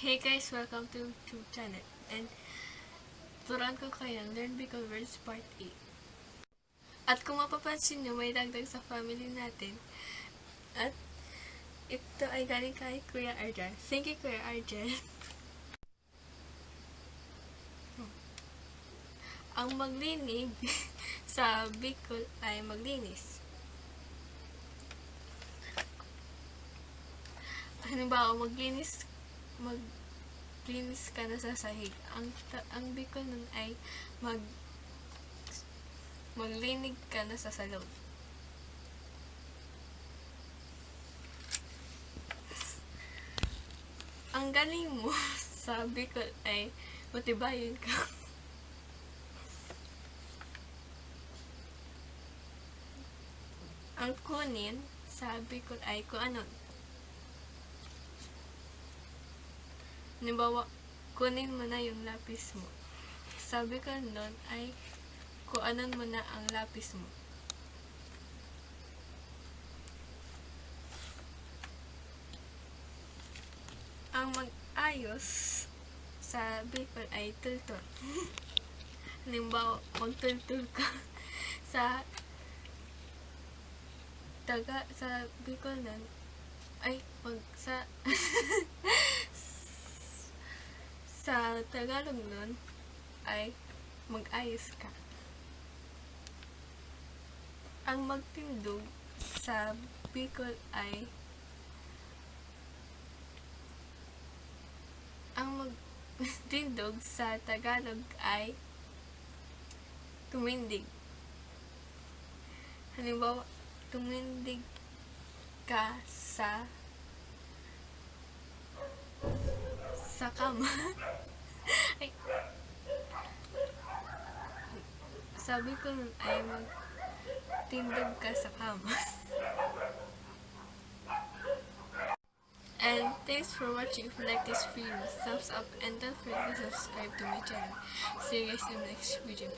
Hey guys, welcome to YouTube channel. And turuan ko kayo Learn Bicol Words Part 8. At kung mapapansin nyo, may dagdag sa family natin. At ito ay galing kay Kuya Arjan. Thank you, Kuya Arjan. Ang maglinig sa Bicol ay maglinis. Halimbawa, maglinis ka na sa sahig. Ang Bicol nun ay maglinig ka na sa salon. Ang galing mo sa Bicol ay matibayon ka. Ang kunin sa Bicol ay kuanon. Halimbawa, kunin mo na yung lapis mo. Sabi ko nun ay kuanon mo na ang lapis mo. Ang mag-ayos sa Bicol ay tultul. Halimbawa, magtultul ka sa Bicol nun ay sa Tagalog nun ay mag-ayos ka. Ang magtindog sa Bicol ay magtindog sa Tagalog ay tumindig. Halimbawa, tumindig ka sa kama. Ay, sabi ko nun ay magtindog ka sa kama. And thanks for watching. If you like this video, thumbs up and don't forget to subscribe to my channel. See you guys in the next video.